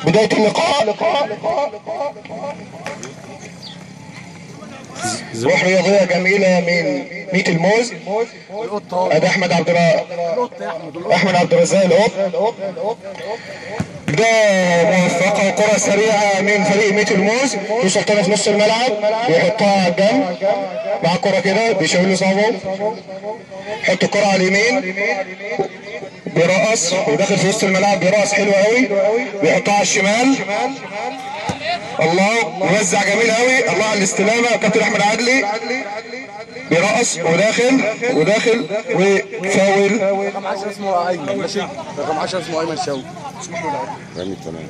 بداية اللقاء روح رياضية جميلة من ميت الموز. ادي احمد عبد الرزاق القط. ده موفقة وكرة سريعة من فريق ميت الموز، توصل تاني في نص الملعب بيحطها على الجنب مع الكرة كده بيشاور له صاحبه، يحط الكرة على اليمين بيرقص وداخل في وسط الملعب بيرقص حلو قوي، بيحطها على الشمال الله يوزع جميل قوي الله على الاستلامة. كابتن احمد عدلي بيرقص وداخل وفاول. رقم 10 اسمه ايمن ماشي، رقم 10 اسمه ايمن شوقي. رمي تمام.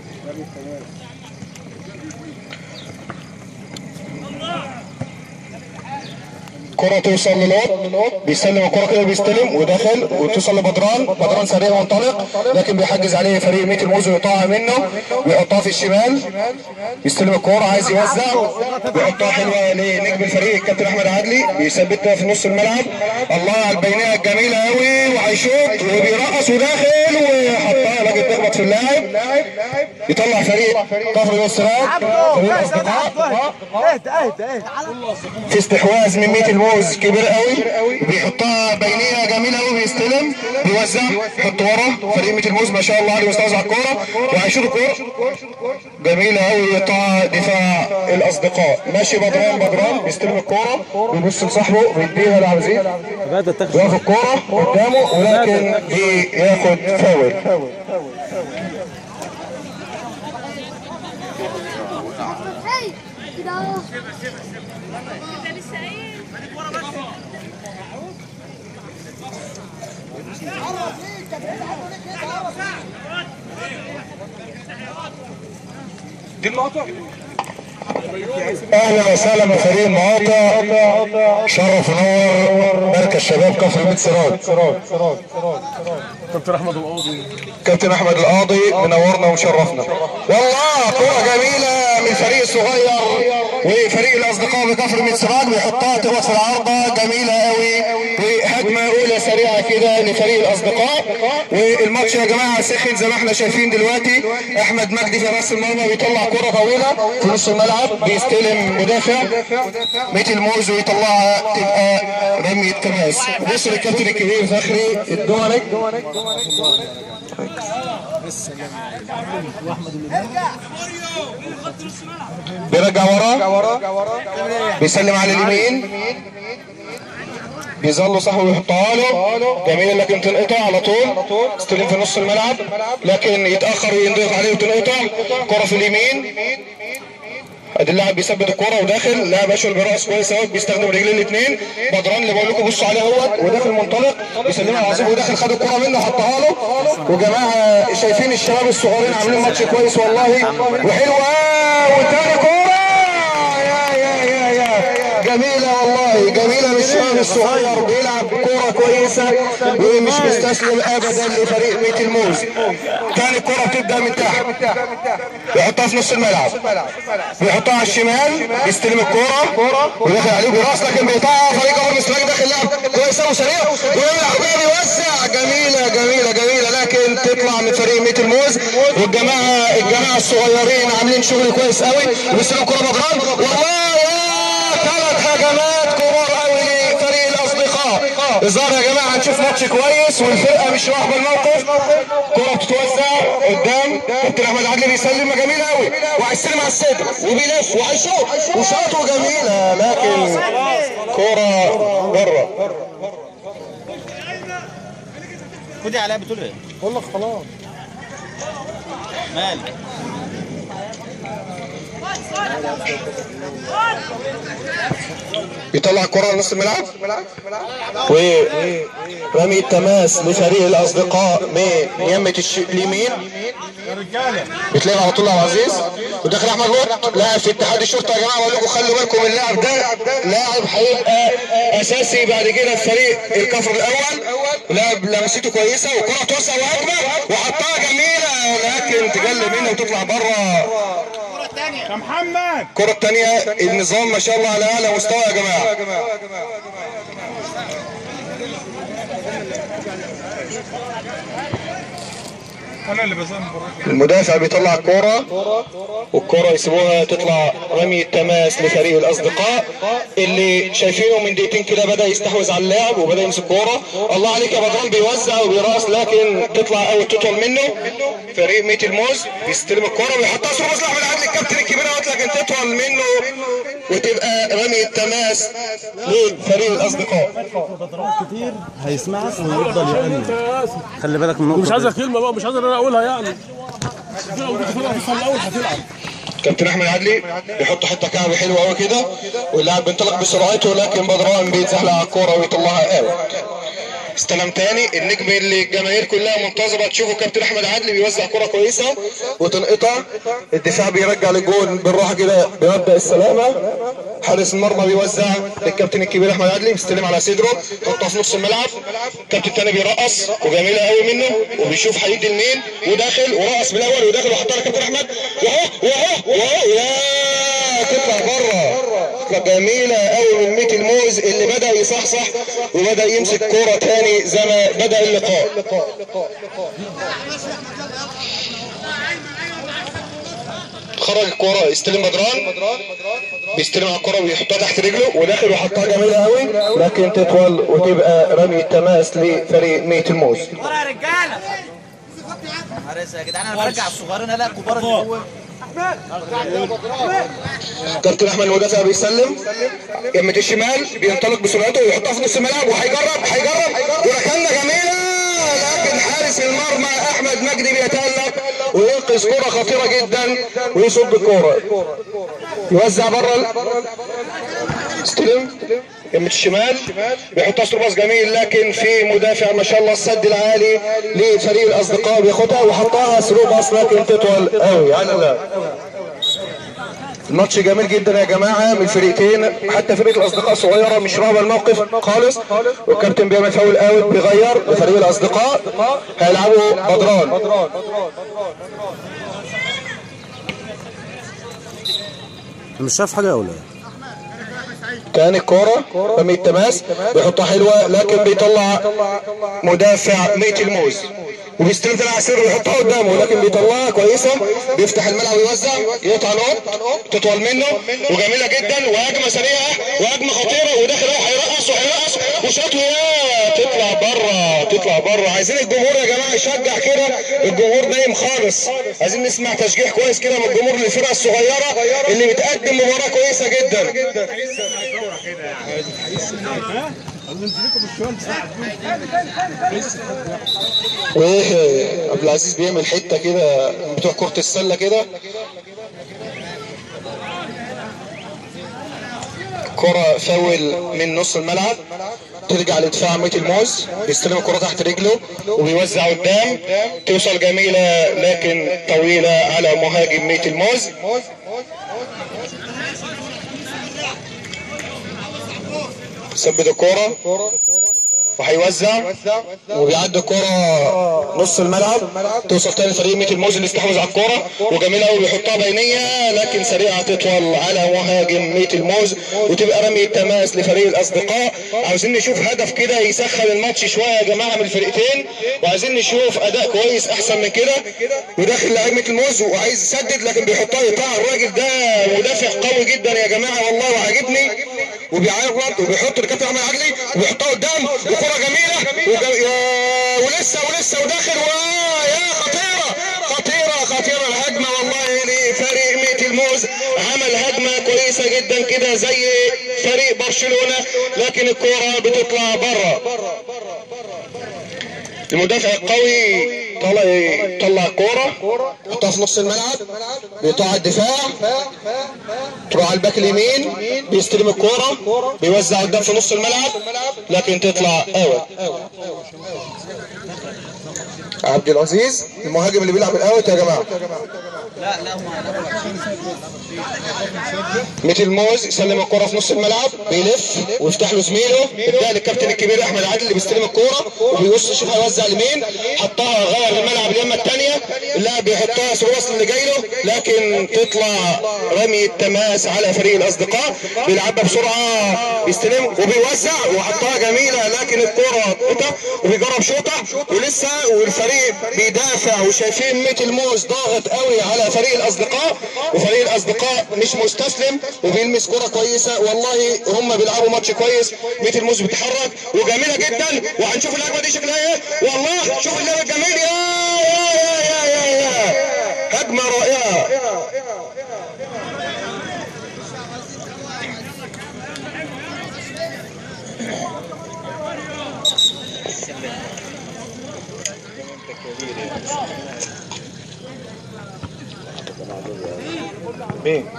كرة توصل للوط بيسلم الكرة كده بيستلم وداخل وتوصل لبدران سريع وانطلق، لكن بيحجز عليه فريق ميت الموز ويقطعها منه ويحطها في الشمال. بيستلم الكرة عايز يوزع بيحطها حلوة لنجم الفريق الكابتن احمد عدلي، بيثبتها في نص الملعب الله على البينية الجميلة قوي وهيشوط وبيرقص وداخل وحطها لكن تخبط في اللاعب. يطلع فريق كفر الاسرات فريق الاصدقاء في استحواذ من ميت الموز كبير قوي، بيحطها بينيه جميله قوي بيستلم بيوزع يحط ورا فريق ميت الموز ما شاء الله عليه مستوزع الكوره وهيشوط الكوره جميله قوي يقطع دفاع الاصدقاء. ماشي بدران بيستلم الكوره بيبص لصاحبه بيديها لعبزين بيقف الكوره قدامه ولكن بياخد فاول. دي النقطة. اهلا وسهلا بفريق المقاطع، شرف ونور مركز شباب كفر ميت سراج. كابتن احمد القاضي منورنا ومشرفنا والله. كرة جميلة من الفريق الصغير وفريق الاصدقاء بكفر ميت سراج بيحطها تخبط في العارضة جميلة قوي وهجمة اولى سريعة كده لفريق الاصدقاء. والماتش يا جماعة سخن زي ما احنا شايفين دلوقتي. احمد مجدي في راس المرمى بيطلع كرة طويلة في نص الملعب بيستلم مدافع ميت الموز ويطلعها تبقى رمي التماس. بص للكابتن الكبير فخري الدونك بيرجع ورا بيسلم على اليمين بيظل صاحبه يحطها له جميله لكن تنقطع على طول. استلم في نص الملعب لكن يتاخر وينضغط عليه وتنقطع. كره في اليمين ادي اللاعب بيثبت الكرة وداخل لاعب اشول برأس كويس اهو بيستخدم رجلين الاثنين. بدران اللي بقول لكم بصوا عليه اهوت وداخل منطلق بيسلمها على عظيم وداخل خد الكرة منه حطها له. وجماعه شايفين الشباب الصغيرين عاملين ماتش كويس والله وحلوه وتاني كرة جميلة والله جميلة من الشباب الصغير بيلعب كرة كويسة ومش مستسلم ابدا لفريق ميت الموز. تاني كرة بتبدأ من تحت بيحطها في نص الملعب بيحطها على الشمال بيستلم الكرة وداخل عليه براس لكن بيقطعها فريق كفر مسراج داخل لعب كويسة وسريع ويلعب بيوسع جميلة لكن تطلع من فريق ميت الموز. والجماعة الصغيرين عاملين شغل كويس قوي بيستلموا كرة بدران والله ثلاث هجمات كبار قوي لفريق الاصدقاء. الظاهر يا جماعه هنشوف ماتش كويس والفرقه مش واخده الموقف. كره بتتوزع قدام كابتن احمد عدلي بيسلم جميله قوي وهيستلم على الصدر وبيلف وهيشوط وشاطه جميله لكن كره بره. خدي عليها بتقول ايه؟ بقول لك خلاص مالك يطلع الكرة لنص الملعب ورمي التماس لفريق الاصدقاء من يمة اليمين بتلاقي على طول عبد العزيز وداخل احمد لوط لاعب في اتحاد الشرطه. يا جماعه بقول لكم خلوا بالكم اللاعب ده لاعب هيبقى اساسي بعد كده في فريق الكفر الاول. لاعب لمسته كويسه وكره توسع وهجمه وحطها جميله لكن تجلب منها وتطلع بره. يا محمد الكره الثانيه النظام ما شاء الله على اعلى مستوى يا جماعه. المدافع بيطلع الكرة والكرة يسيبوها تطلع رمي التماس لفريق الاصدقاء اللي شايفينه من دقيقتين كده بدأ يستحوذ على اللعب وبدأ يمسك كرة. الله عليك يا بدران، بيوزع وبيرقص لكن تطلع او تطول منه. فريق ميت الموز بيستلم الكرة ويحطها صوره مصلح من عدل الكابتن الكبير اهوت، لكن تطول منه وتبقى رمي التماس لفريق الاصدقاء. كتير هيسمعك ويفضل يغني. خلي بالك من نقطة. مش عايز كلمة بقى، مش عايز انا اقولها يعني. كابتن احمد عدلي بيحط حته كعبه حلوه قوي كده واللاعب بينطلق بسرعته، لكن بدران بيتزحلق على الكوره ويطلعها اوت. استلم تاني النجم اللي الجماهير كلها منتظره تشوفه. كابتن احمد عدلي بيوزع كره كويسه وتنقطع، الدفاع بيرجع للجول بالراحه كده بمبدا السلامه. حارس المرمى بيوزع للكابتن الكبير احمد عدلي، بيستلم على صدره يحطها في نص الملعب. الكابتن الثاني بيرقص وجميله قوي منه وبيشوف هيدي لمين وداخل ورقص من الاول وداخل وحطها لكابتن احمد واهو يا تطلع بره. جميله قوي من ميت الموز اللي بدا يصحصح وبدا يمسك كوره تاني زي ما بدا اللقاء. خرج الكوره يستلم بدران، بيستلم على الكوره ويحطها تحت رجله وداخل وحطها جميله قوي، لكن تطول وتبقى رمي التماس لفريق ميت الموز. يا رجاله يا جدعان، انا برجع الصغيرين لا الكبار الاول. كابتن احمد المدافع بيسلم يمة الشمال، بينطلق بسرعته ويحطها في نص الملعب وهيجرب وركنه جميله، لكن حارس المرمى احمد مجدي بيتالق وينقذ كره خطيره جدا ويصد الكوره. يوزع بره، استلم يمة الشمال بيحطها ثرو باص جميل، لكن في مدافع ما شاء الله السد العالي لفريق الاصدقاء بياخدها وحطها ثرو باص لكن تطول قوي. يعني لا، الماتش جميل جدا يا جماعه من الفريقين، حتى فريق الاصدقاء صغيره مش راهبه الموقف خالص، والكابتن بيعمل فاول اوت بيغير لفريق الاصدقاء. هيلعبوا بدران. مش شايف حاجه ولا كان الكوره رمي التماس بيحطها حلوه، لكن بيطلع مدافع ميت الموز وبيستلم على سر ويحطها قدامه، لكن بيطلعها كويسه، بيفتح الملعب ويوزع يقطع نقط تطول منه وجميله جدا وهجمه سريعه وهجمه خطيره وداخل اهو هيرقص وشاط تطلع بره. عايزين الجمهور يا جماعه يشجع كده، الجمهور نايم خالص، عايزين نسمع تشجيع كويس كده من الجمهور للفرقه الصغيره اللي بتقدم مباراه كويسه جدا. وايه عبد العزيز بيعمل حته كده بتوع كرة السله كده، كرة فاول من نص الملعب ترجع لدفاع ميت الموز، بيستلم الكرة تحت رجله وبيوزع قدام، توصل جميلة لكن طويلة على مهاجم ميت الموز. ثبت الكرة وهيوزع وبيعدي الكرة نص الملعب، توصل تاني فريق ميت الموز اللي استحوذ على الكرة وجميلة قوي بيحطها بينية، لكن سريعة تطول على مهاجم ميت الموز وتبقى رمي التماس لفريق الاصدقاء. عاوزين نشوف هدف كده يسخن الماتش شوية يا جماعة من الفريقين، وعايزين نشوف اداء كويس احسن من كده. وداخل لاعب ميت الموز وعايز يسدد لكن بيحطها يقطع. الراجل ده مدافع قوي جدا يا جماعة والله وعاجبني، وبيعرض وبيحط الكابتن احمد عدلي وبيحطها قدام وكرة جميلة ولسه وداخل يا خطيرة الهجمة والله لفريق ميت الموز. عمل هجمة كويسة جدا كده زي فريق برشلونة، لكن الكرة بتطلع بره. المدافع القوي طلع الكوره يحطها في نص الملعب، بيقطع الدفاع تروح على الباك اليمين، بيستلم الكوره بيوزع قدام في نص الملعب لكن تطلع اوت. عبد العزيز المهاجم اللي بيلعب الاوت يا جماعه. لا ميت الموز يسلم الكرة في نص الملعب، بيلف ويفتح له زميله، اداها للكابتن الكبير احمد عادل اللي بيستلم الكرة وبيبص يشوف هيوزع لمين، حطها غير الملعب اليمة الثانية، اللاعب بيحطها في الوصل اللي جاي له لكن تطلع رمي التماس على فريق الاصدقاء. بيلعبها بسرعة بيستلم وبيوزع وحطها جميلة لكن الكرة قطع وبيجرب شوطة ولسه، والفريق الفريق بيدافع وشايفين ميت الموز ضاغط قوي على فريق الاصدقاء، وفريق الاصدقاء مش مستسلم وبيلمس كرة كويسة. والله هم بيلعبوا ماتش كويس. ميت الموز بتتحرك وجميلة جدا، وهنشوف اللعبة دي شكلها ايه. والله شوف اللعبة الجميل، يا هجمة رائعة. مين؟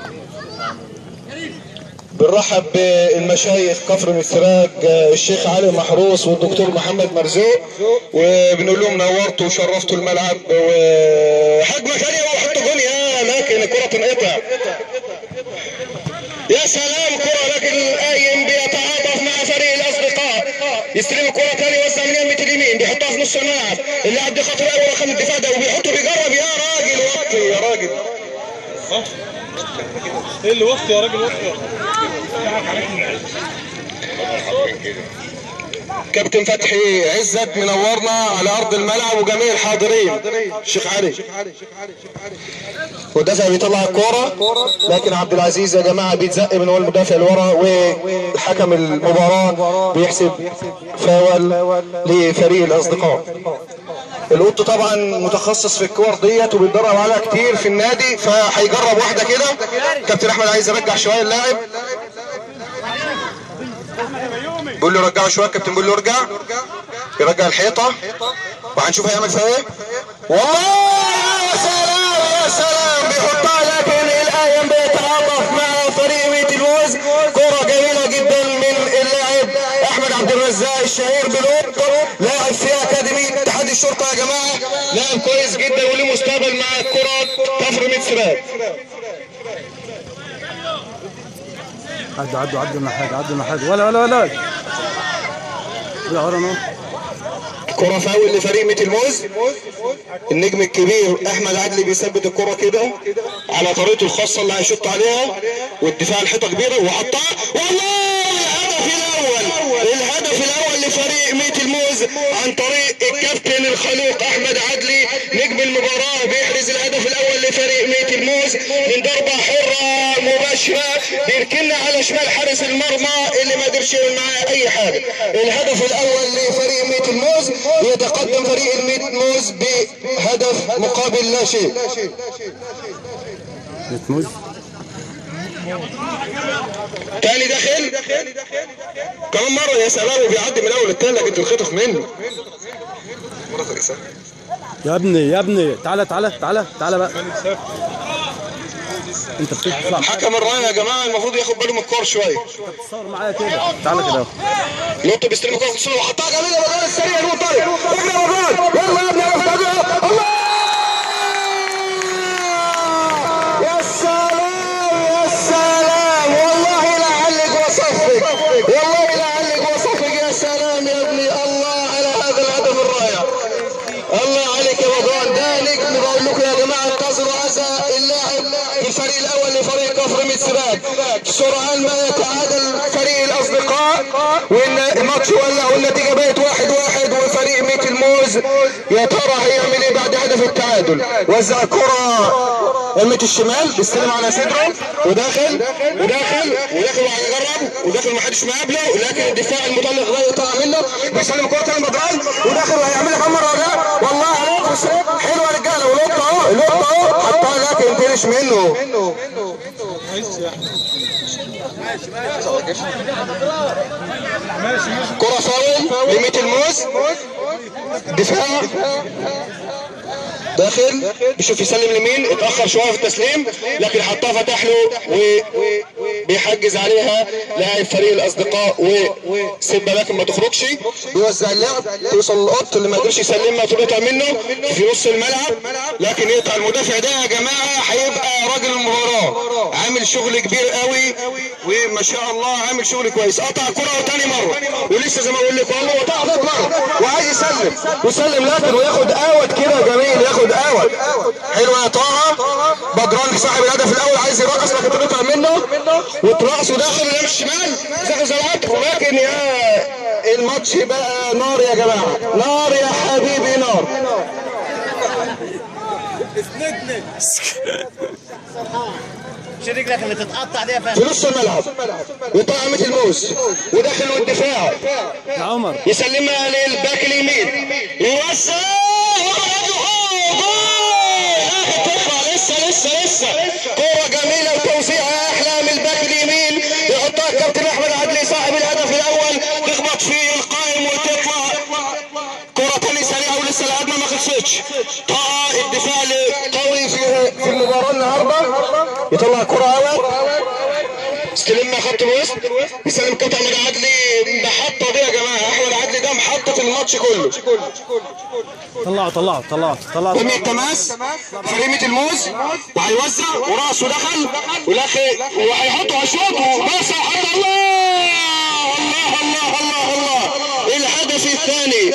بنرحب بالمشايخ كفر السراج الشيخ علي محروس والدكتور محمد مرزوق، وبنقول لهم نورتوا وشرفتوا الملعب. وهجمه ثانيه وحطوا جول، لكن الكره تنقطع. يا سلام كره، لكن القايم بيتعاطف مع فريق الاصدقاء. يستلم الكره ثانيه، يوزع من يمين اليمين، بيحطها في نص الملعب. اللاعب دي خطر قوي رقم الدفاع ده، وبيحطه بيجرب. يا راجل وطي يا راجل. ايه اللي وقت يا راجل؟ وقت كابتن فتحي عزت منورنا على ارض الملعب وجميع الحاضرين. الشيخ علي ودافع بيطلع الكوره، لكن عبد العزيز يا جماعه بيتزق من هو المدافع لورا، والحكم المباراه بيحسب فاول لفريق الاصدقاء. القط طبعا متخصص في الكور ديت وبيتدرب عليها كتير في النادي، فهيجرب واحده كده. كابتن احمد عايز يرجع شويه اللاعب، بيقول له رجعه شويه. الكابتن بيقول له ارجع، يرجع الحيطه وهنشوف هيعمل فيها ايه. والله يا سلام يا سلام، بيحطها لكن القايم بيتعاطف مع فريق ميت الموز. كره جميله جدا من اللاعب احمد عبد الرزاق الشهير بالقط، لاعب في اكاديميه اتحاد الشرطه يا جماعه، لاعب كويس جدا وليه مستقبل مع الكرات كفر ميت سراج. عدوا المحاج ولا كرة فاول لفريق ميت الموز. النجم الكبير احمد عدلي بيثبت الكرة كده على طريقته الخاصة اللي هيشط عليها، والدفاع الحيطة كبيرة وحطها. والله الهدف الاول لفريق ميت الموز عن طريق الكابتن الخليق احمد عدلي نجم المباراة، بيحرز الهدف الاول لفريق ميت الموز من ضربة حرة مباشرة، بيركنها على شمال حارس المرمى اللي ما قدرش يعمل معاه اي حاجة. الهدف الاول لفريق ميت الموز، يتقدم فريق الميت موز بهدف مقابل لا شيء. تاني داخل كمان مرة، يا سلام، وبيعدي من اول التاني، لكن تنخطف منه. يا ابني تعالى بقى. انت بتطلع حكم الرايه يا جماعه المفروض ياخد باله من الكور شويه. تصور معايا كده، تعالى كده اهو. لوط بيستلم الكوره في الصوره وحطها جميله بالجول السريع. لوط طارق اجري بالجول، يلا يا ابني يا مفتاح. الله يا سلام يا سلام، والله لعلك وصفك، والله لعلك وصفك. يا سلام يا ابني، الله على هذا الهدف الرائع، الله عليك يا بابان. ده نجم بقول لكم يا جماعه، انتظروا هذا اللاعب في الفريق الاول لفريق كفر ميت سراج. سرعان ما يتعادل فريق الاصدقاء والماتش ولع والنتيجه بقت 1-1، وفريق ميت الموز يا ترى هيعمل ايه بعد هدف التعادل. وزع الكره قمة الشمال، بيستلم على صدره وداخل وهيجرب وداخل ما حدش مقابله، لكن الدفاع المطلق لا يقطع منه. بيسلم كرة تاني بدران وداخل وهيعملها كم مرة ولا والله عليك. حلوة يا رجالة، ولوط اهو حطها لكن تنش منه. كرة فاول لميت الموز، دفاع داخل بيشوف يسلم لمين، اتاخر شويه في التسليم لكن حطها فتح له وبيحجز عليها لاعب فريق الاصدقاء وسيبها لكن ما تخرجش. بيوزع اللعب توصل للقط اللي ما قدرش يسلمها تقطع منه في نص الملعب، لكن يقطع المدافع ده يا جماعه هيبقى راجل المباراه، عامل شغل كبير قوي وما شاء الله عامل شغل كويس. قطع كره تاني مره ولسه زي ما بقول لك والله قطع ثالث مره وعايز يسلم لكن وياخد اوت كده جميل، ياخد اوت حلوه يا طه. بدران صاحب الهدف الاول عايز يرقص لكن تقطع منه وترقص وداخل اليمين الشمال زي العطف، ولكن يا الماتش بقى نار يا جماعه، نار يا حبيبي نار. شو رجلك اللي تتقطع دي يا في فندم؟ نص الملعب وطاقم الموز وداخل والدفاع يا عمر يسلمها للباك اليمين يوسع تطلع لسه كرة جميلة وتوزيعها احلى من الباك اليمين يحطها الكابتن احمد عدلي صاحب الهدف الاول، تخبط في القائم وتطلع كرة تاني سريعة ولسه الهجمة ما خلصتش. الدفاع قوي في المباراة النهارده، يطلع كرة اول استلم خط الوسط يسلم كابتن احمد عدلي. محطة دي يا جماعة، احمد عدلي ده محطة الماتش كله. طلعوا رمي التماس فريمة الموز وهيوزع وراسه دخل والاخي وهيحطه هيشوط وباصة وحط الله الهدف الثاني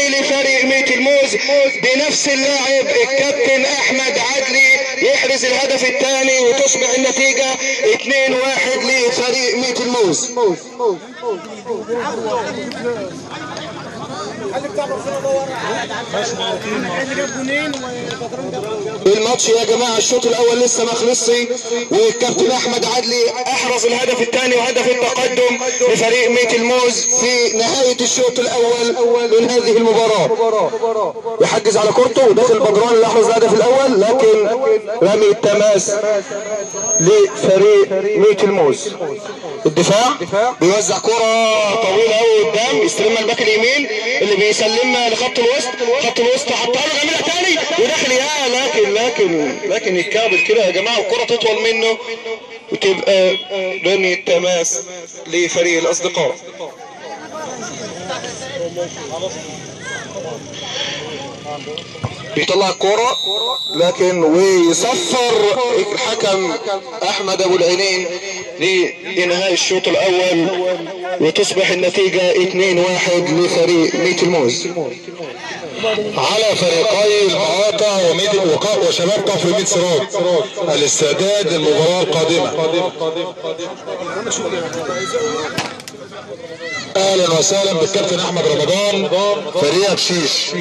لفريق ميت الموز بنفس اللاعب الكابتن احمد عدلي يحرز الهدف الثاني وتصبح النتيجة 2-1 لفريق ميت الموز. الماتش يا جماعه الشوط الاول لسه ما خلصش والكابتن احمد عدلي احرز الهدف الثاني وهدف التقدم لفريق ميت الموز في نهايه الشوط الاول من هذه المباراه. يحجز على كورته وداخل بدران اللي احرز الهدف الاول، لكن رمي التماس لفريق ميت الموز. الدفاع بيوزع كرة طويلة قوي قدام يستلمها الباك اليمين اللي بيسلمها لخط الوسط، خط الوسط حطها له جميلة تاني وداخل لكن يتكابل كده يا جماعة والكرة تطول منه وتبقى رمي التماس لفريق الأصدقاء. بيطلع الكرة لكن ويصفر الحكم احمد ابو العينين لانهاء الشوط الاول وتصبح النتيجة 2-1 لفريق ميت الموز. على فريقي المقاطع وشباب كفر ميت سراج الاستعداد للمباراة القادمة. اهلا وسهلا بالكابتن احمد رمضان فريق بشيش.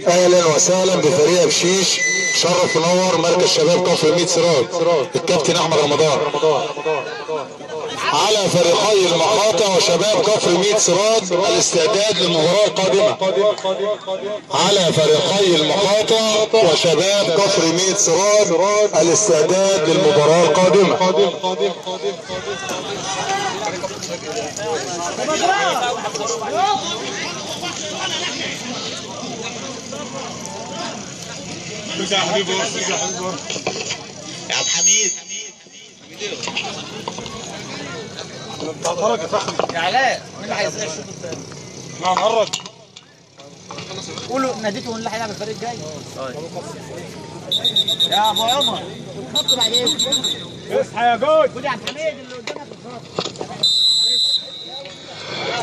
اهلا وسهلا بفريق بشيش، شرف ونور مركز شباب كفر ميت سراج الكابتن احمد رمضان. على فريقي المقاطع وشباب كفر ميت سراج الاستعداد للمباراة القادمة. على فريقي المقاطع وشباب كفر ميت سراج الاستعداد للمباراة القادمة. يا عبد الحميد يا علاء مين اللي هيزرع الشوط الثاني؟ هنهرج قولوا ناديته مين اللي هيلعب الفريق الجاي؟ يا ابو عمر خط بعدين اصحى يا جود. خد يا عبد الحميد اللي قدامك بالظبط.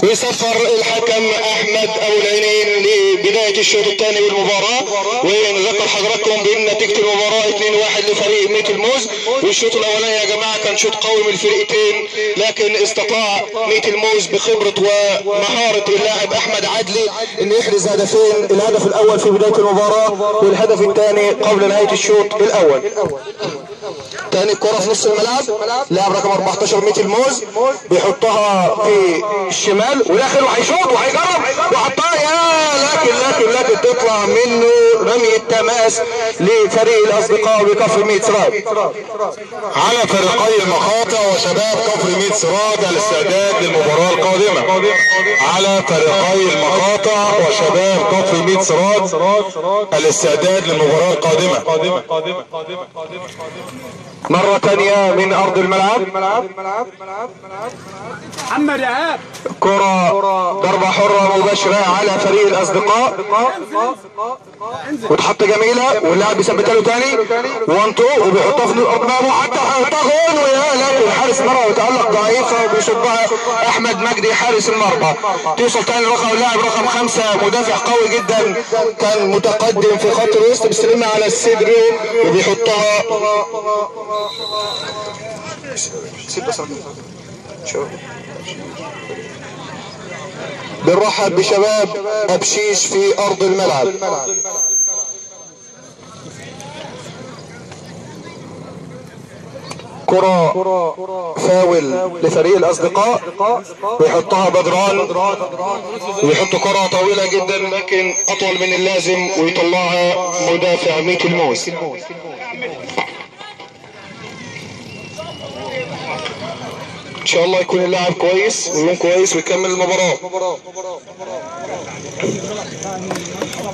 ويصفر الحكم احمد ابو العينين لبداية الشوط الثاني بالمباراة، ونذكر حضراتكم بان نتيجة المباراة 2-1 لفريق ميت الموز. والشوط الاولاني يا جماعة كان شوط قوي من الفرقتين، لكن استطاع ميت الموز بخبرة ومهارة اللاعب احمد عدلي ان يحرز هدفين، الهدف الاول في بداية المباراة والهدف الثاني قبل نهاية الشوط الاول. تاني الكرة في نص الملعب، لاعب رقم 14 ميت الموز بيحطها في الشمال وداخل وهيشوط وهيجرب وحطها لكن تطلع منه رمي التماس لفريق الاصدقاء بكفر ميت سراج. على فريقي المقاطع وشباب كفر ميت سراج الاستعداد للمباراة القادمة. على فريقي المقاطع وشباب كفر ميت سراج الاستعداد للمباراة القادمة. مرة تانية من ارض الملعب محمد ايهاب كرة ضربة حرة مباشرة على فريق الاصدقاء وتحط جميلة واللاعب بيثبتها له تاني 1-2 وبيحطها في الارض حتى هيحطها جون ويا لكن حارس مرمى وتألق ضعيفة وبيصدها احمد مجدي حارس المرمى. توصل تاني اللاعب رقم 5 مدافع قوي جدا كان متقدم في خط الوسط بيستلمها على الصدر وبيحطها بنرحب بشباب ابشيش في ارض الملعب. كرة فاول لفريق الاصدقاء، ويحطها بدران، ويحط كرة طويلة جدا لكن اطول من اللازم، ويطلعها مدافع ميت الموز. ان شاء الله يكون اللاعب كويس ويكون كويس ويكمل المباراة.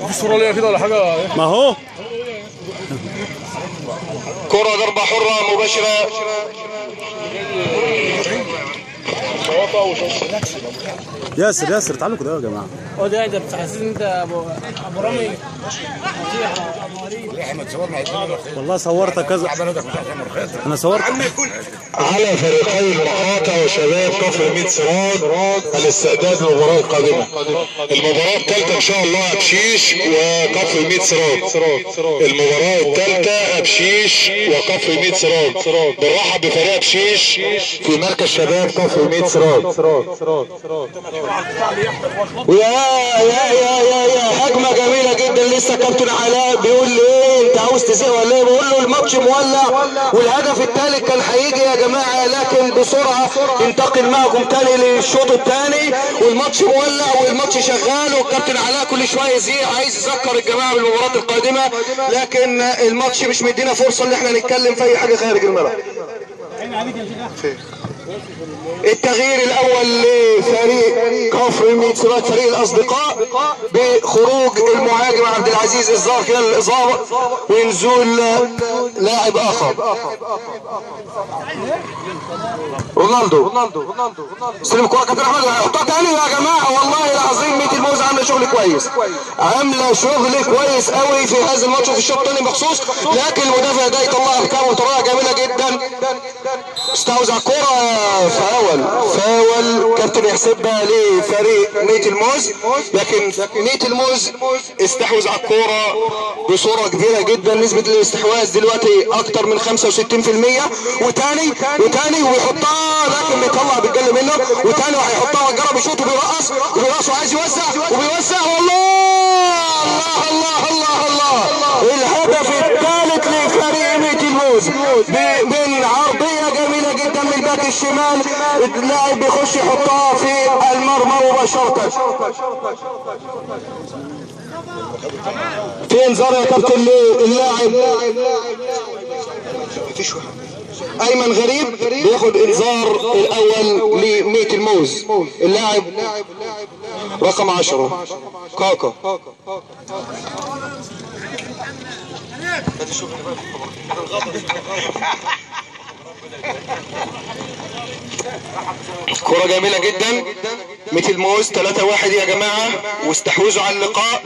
في صورة ليا كده ولا حاجة؟ ما هو كرة ضربة حرة مباشرة. ياسر تعالوا كده يا جماعه. هو ده بتاع حسين انت ابو رامي والله صورتك كذا، انا صورت على فريقي المقاطع وشباب كفر ميت سراد الاستعداد للمباراة القادمة. المباراة الثالثة ان شاء الله ابشيش وكفر ميت سراد. المباراة الثالثة ابشيش وكفر ميت سراد. بنرحب بفريق ابشيش في مركز شباب كفر ميت سراد. يا هجمة جميلة جدا. لسه كابتن علاء بيقول لي ايه انت عاوز تسيء ولا ايه؟ بقول له الماتش مولع والهدف الثالث كان هيجي يا جماعة، لكن بسرعة انتقل معكم تاني للشوط الثاني والماتش مولع والماتش شغال، والكابتن علاء كل شوية يزيع عايز يذكر الجماعة بالمباراة القادمة، لكن الماتش مش مدينا فرصة ان احنا نتكلم في اي حاجة خارج الملعب. التغيير الاول لفريق كفر ميت سراد فريق الاصدقاء بخروج المهاجم عبد العزيز الظاهر كده للاصابه ونزول لاعب اخر. رونالدو استلم الكوره كابتن احمد هيحطها تاني يا جماعه. والله العظيم ميت الموز عامله شغل كويس، عامله شغل كويس قوي في هذا الماتش وفي الشوط الثاني مخصوص، لكن المدافع ده يطلع ارقام بطريقه جميله جدا. استحوذ على الكوره، فاول كابتن يحسبها لفريق ميت الموز، لكن ميت الموز استحوذ على الكوره بصوره كبيره جدا. نسبه الاستحواذ دلوقتي اكتر من 65%. وتاني ويحطها لكن بيطلع بالجل منه، وتاني وهيحطها وجرب يشوط وبيرقص وعايز وبيوزع والله الله الهدف الثالث لفريق ميت الموز من عرضيه جميله جدا من الباك الشمال، اللاعب بيخش يحطها في المرمى مباشره. في انذار يا كابتن للاعب ايمن غريب، بياخد انذار الاول لميت الموز اللاعب رقم 10 كاكا. كرة جميلة جدا. ميت الموز 3-1 يا جماعة واستحوذوا على اللقاء،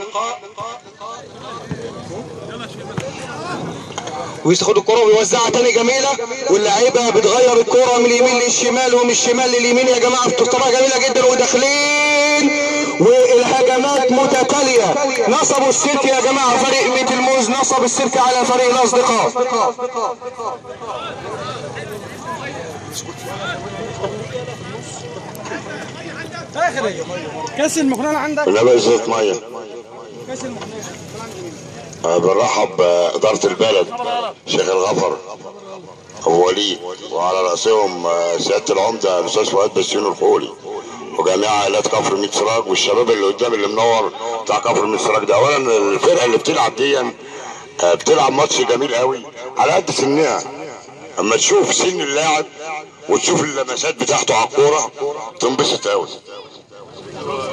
وياخد الكرة ويوزعها تاني جميلة، واللعيبة بتغير الكرة من اليمين للشمال ومن الشمال لليمين يا جماعة بطريقة جميلة جدا وداخلين، والهجمات متتالية. نصبوا السلك يا جماعة، فريق ميت الموز نصب السلك على فريق الأصدقاء. كاس المخنان عندك؟ لا ازازة مية. بنرحب بإدارة البلد شيخ الغفر أبو وليد، وعلى رأسهم سيادة العمدة الأستاذ فؤاد بسيون الخولي، وجميع عائلات كفر ميت سراج، والشباب اللي قدام اللي منور بتاع كفر ميت سراج ده. أولا الفرقة اللي بتلعب دي بتلعب ماتش جميل قوي على قد سنها. اما تشوف سن اللاعب وتشوف اللمسات بتاعته على الكوره تنبسط قوي،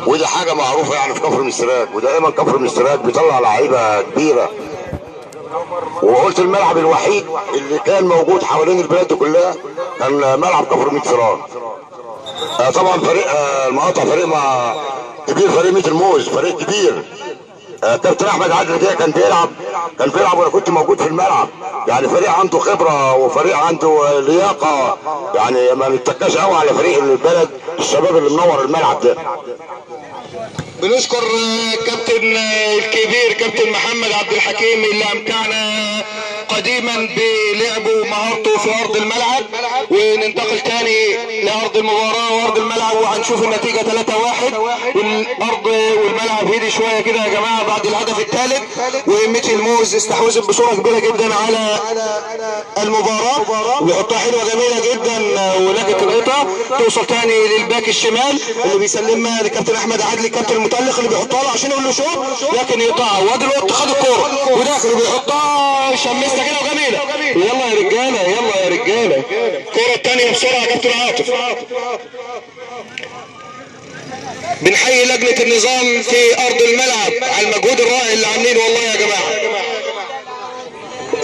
ودي حاجه معروفه يعني في كفر ميت، ودائما كفر ميت بيطلع لعيبه كبيره. وقلت الملعب الوحيد اللي كان موجود حوالين البلاد كلها كان ملعب كفر ميت. طبعا فريق المقاطع فريق مع كبير، فريق ميت الموز فريق كبير. كابتن احمد عادل ده كان بيلعب وانا كنت موجود في الملعب، يعني فريق عنده خبره وفريق عنده لياقه، يعني ما نتكاش قوي على فريق البلد الشباب اللي منور الملعب ده. بنشكر كابتن الكبير كابتن محمد عبد الحكيم اللي امتعنا قديما بلعبه ومهارته في ارض الملعب. وننتقل تاني لارض المباراة وارض الملعب وهنشوف النتيجة 3-1. والارض والملعب هدي شوية كده يا جماعة بعد الهدف الثالث، وميتي الموز استحوذت بصورة كبيرة جدا على المباراة وبيحطها حلوة جميلة جدا ولكن القطة توصل تاني للباك الشمال اللي بيسلمها لكابتن احمد عادل الكابتن المتألق اللي بيحطها له عشان يقول له شوط، لكن يقطعها وادي القط خد الكورة وداخل وبيحطها شمستها كده وجميلة. يلا يا رجالة يلا يا رجالة، الكورة الثانية بسرعة يا كابتن عاطف. بنحيي لجنة النظام في ارض الملعب على المجهود الرائع اللي عاملينه والله يا جماعة.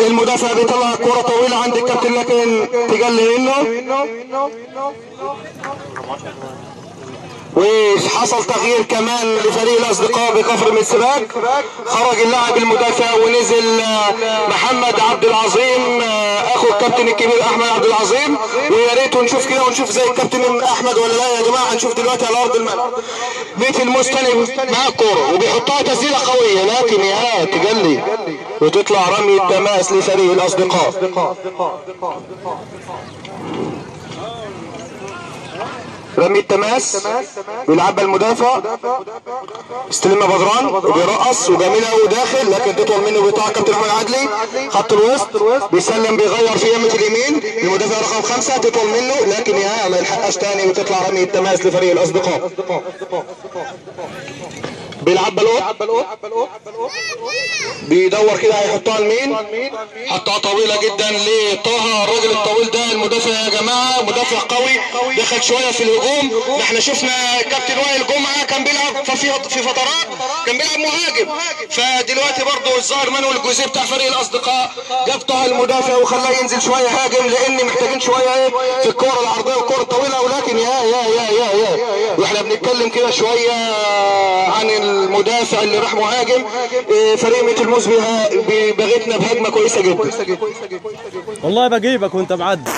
المدافع بيطلع كرة طويلة عند الكابتن لكن تجلي منه، وحصل تغيير كمان لفريق الاصدقاء بكفر من السباق. خرج اللاعب المدافع ونزل محمد عبد العظيم اخو الكابتن الكبير احمد عبد العظيم، ويا ريت ونشوف كده ونشوف زي الكابتن احمد ولا لا يا جماعه. هنشوف دلوقتي على ارض الملعب بيت المستلم مع الكوره وبيحطها تسديده قويه لكن يا تجلي وتطلع رمي التماس لفريق الاصدقاء. رمي التماس بيلعبها المدافع، استلمها بدران وبيرقص وجميله قوي داخل لكن تطول منه بيطلع كابتن احمد عدلي خط الوسط بيسلم بيغير في يمه اليمين المدافع رقم 5 تطول منه لكن يا ما يلحقهاش تاني وتطلع رمي التماس لفريق الاصدقاء. بيلعب بالقط بيدور كده هيحطها لمين، حطها طويله جدا لطه الراجل الطويل ده المدافع يا جماعه، مدافع قوي دخل شويه في الهجوم. احنا شفنا كابتن وائل جمعه كان بيلعب في فترات كان بيلعب مهاجم، فدلوقتي برضه الظاهر مانويل الجوزيه بتاع فريق الاصدقاء جاب طه المدافع وخلاه ينزل شويه هاجم لان محتاجين شويه ايه في الكوره العرضيه والكوره الطويله. ولكن يا واحنا بنتكلم كده شويه عن المدافع اللي راح مهاجم، فريق ميت الموز بغتنا بهجمه كويسه جدا. والله بجيبك وانت معدي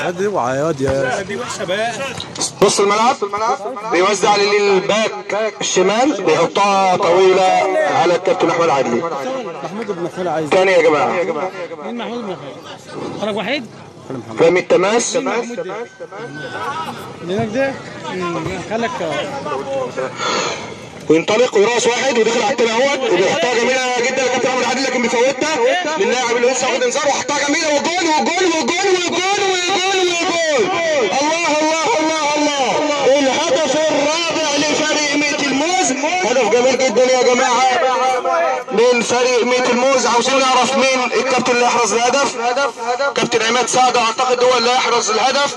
عادي وعياد يا دي وحشه بقى. نص الملعب بيوزع للباك الشمال بيحطها طويله على الكابتن احمد عدلي. محمود بن خالد عايز ثاني يا جماعه مين محمود بن خالد؟ خرج وحيد؟ رمي التماس هناك ده خلك وينطلق ويراس واحد ودخل على الثاني اهوت وبيحطها جميله جدا لكابتن احمد عادل لكن بيفوتها للاعب اللي لسه واخد انذار وحطها جميله وجول وجول وجول وجول وجول وجول. الله الله الله الله، الهدف الرابع لفريق ميت الموز، هدف جميل جدا يا جماعه من فريق ميت الموز. عاوزين نعرف مين الكابتن اللي يحرز الهدف. كابتن عماد سعد اعتقد هو اللي يحرز الهدف،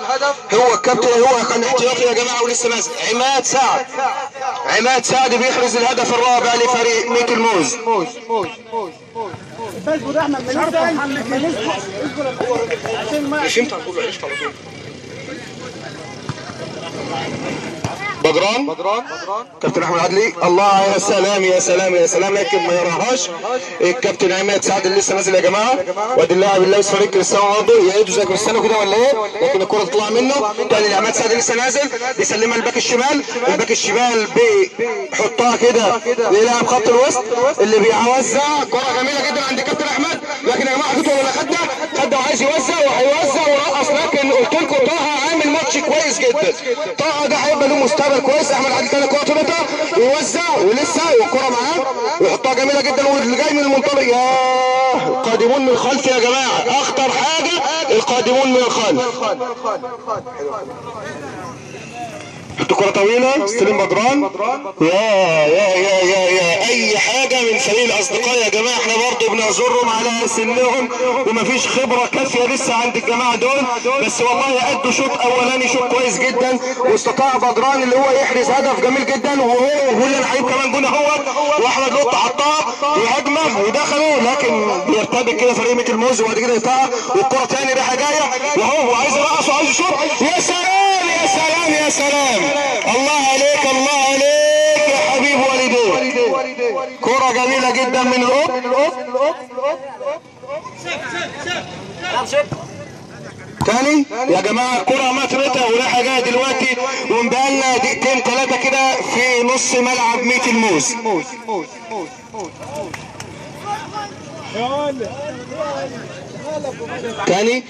هو الكابتن هو كان احتياطي يا جماعه ولسه نازل. عماد سعد بيحرز الهدف الرابع لفريق ميت الموز. بدران كابتن احمد عدلي الله يا سلام يا سلام يا سلام لكن ما يراهاش الكابتن عماد سعد اللي لسه نازل يا جماعه. وادي اللاعب اللي لابس فريق كريستيانو رونالدو يعيدوا زي كريستيانو كده ولا ايه، لكن الكره تطلع منه تاني لعماد سعد لسه نازل بيسلمها الباك الشمال. الباك الشمال بيحطها كده للاعب خط الوسط اللي بيوزع كره جميله جدا عند كابتن احمد لكن يا جماعه خدته ولا خده وعايز يوزع وهيوزع ورقص لكن قلت لكم طه عامل ماتش كويس جدا. طه ده هيبقى له مستقبل كويس. احمد عادل تاني كوره طولتها ويوزع ولسه والكره معاه ويحطها جميله جدا واللي جاي من المنطلق يا القادمون من الخلف يا جماعه، اخطر حاجه القادمون من الخلف. حط كرة طويلة استلم بدران يا اي حاجة من فريق الاصدقاء يا جماعة. احنا برضو بنعذرهم على سنهم ومفيش خبرة كافية لسه عند الجماعة دول، بس والله ادوا شوط اولاني شوط كويس جدا واستطاع بدران اللي هو يحرز هدف جميل جدا وهو الحقيقة كمان جون اهوت واحمد لطة حطها وهجمة ودخلوا لكن بيرتبك كده فريق ميت الموز وبعد كده يقطعها والكرة تاني رايحة جاية وهو عايز يرقص وعايز يشوط. يا سلام يا سلام يا سلام، الله عليك الله عليك يا حبيب والدي، كرة جميلة جدا من القط. تاني يا جماعة الكرة مترتها ورايحة جاية دلوقتي ومبقالنا دقيقتين 3 كده في نص ملعب ميت الموز. تاني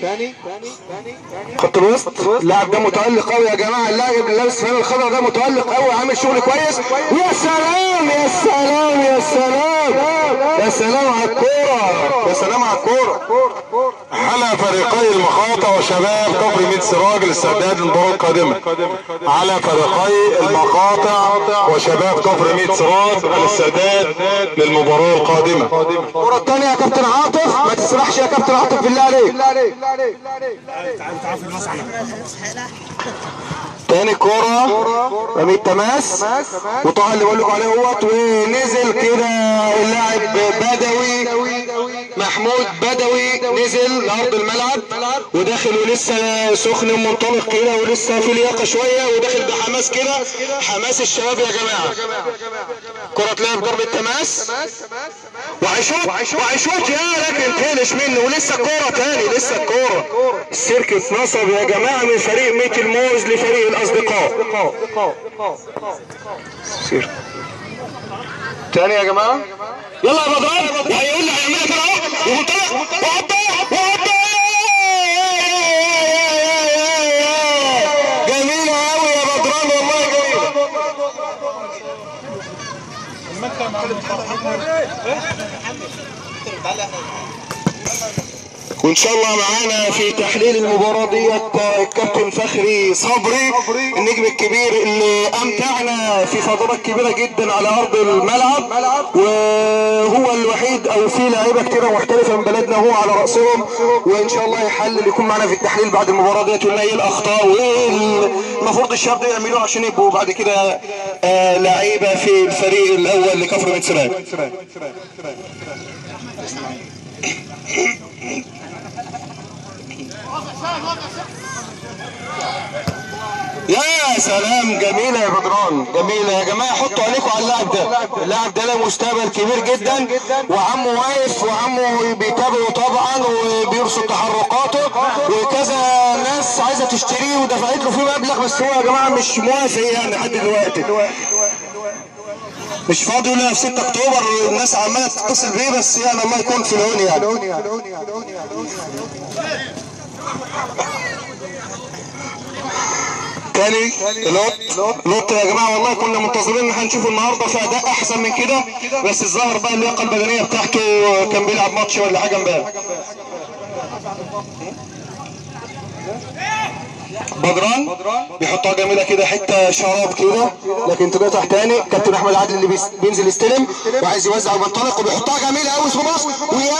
خط الوسط. اللاعب ده متألق قوي يا جماعه، اللاعب اللي لابس فانيلا الخضراء ده متألق قوي، عامل شغل كويس. يا سلام يا سلام يا سلام يا سلام على الكوره، يا سلام على الكوره. على فريقي المخاطة وشباب كفر ميت سراج الاستعداد للمباراة القادمة. على فريقي المخاطة وشباب كفر ميت سراج الاستعداد للمباراة القادمة. الكرة الثانية يا كابتن عاطف، ما تسرحش يا كابتن عاطف بالله عليك. تاني كرة رمي التماس وطه اللي بقول لكم عليه اهوت، ونزل كده اللاعب بدوي محمود بدوي، نزل لارض الملعب وداخل ولسه سخن ومنطلق كده ولسه في لياقه شويه وداخل بحماس كده، حماس الشباب يا جماعه. كرة تلعب ضربة تماس وهيشوط يا لكن تقلش منه، ولسه الكورة تاني، لسه الكورة. السيرك اتنصب يا جماعة من فريق ميت الموز لفريق الأصدقاء. سيرك تاني يا جماعة. يلا يا بدران، وهيقول لي هيعملها كده اهو ومنطلق وهوبا جميلة قوي يا بدران، والله جميلة. وان شاء الله معانا في تحليل المباراة ديت الكابتن فخري صبري النجم الكبير اللي امتعنا في فترات كبيرة جدا على ارض الملعب، وهو الوحيد او في لاعيبة كتيرة محترفة من بلدنا هو على رأسهم، وان شاء الله يحلل يكون معنا في التحليل بعد المباراة ديت ونلاقي الاخطاء والمفروض الشباب ده يعملوه عشان يبقوا بعد كده لعيبة في الفريق الاول لكفر ميت سراج. يا سلام، جميلة يا بدران، جميلة يا جماعة. حطوا عليكم على اللاعب ده، اللاعب ده له مستقبل كبير جدا، وعمه واقف وعمه بيتابعه طبعا وبيرصد تحركاته، وكذا ناس عايزة تشتريه ودفعت له فيه مبلغ، بس هو يا جماعة مش موافق يعني لحد دلوقتي، مش فاضي له في 6 اكتوبر. الناس عمالة تتصل بيه، بس يعني الله يكون في العون يعني. تاني لوط يا جماعه، والله كنا منتظرين ان احنا نشوف النهارده في اداء احسن من كده، بس الظاهر بقى اللياقه البدنيه بتاعته كان بيلعب ماتش ولا حاجه امبارح. بدران بيحطها جميله كده، حته شراب كده، لكن تقطع تاني. كابتن احمد عادل اللي بينزل يستلم وعايز يوزع وبينطلق وبيحطها جميله قوي اسمه باص، ويا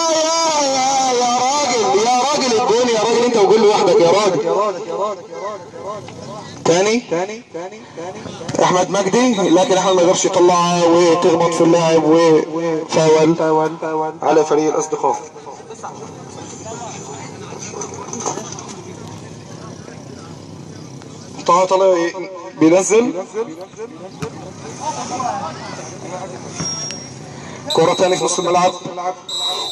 راجل الجون، يا راجل انت وجول لوحدك يا راجل. تاني احمد مجدي، لكن احمد ما يقدرش يطلعها وتخبط في اللاعب وفاول على فريق الاصدقاء. طلع بينزل كرة تاني في نص الملعب،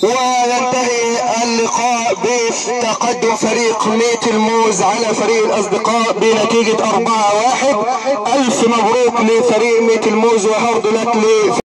وينتهي اللقاء بتقدم فريق ميت الموز على فريق الاصدقاء بنتيجة 4-1. الف مبروك لفريق ميت الموز وهارد لك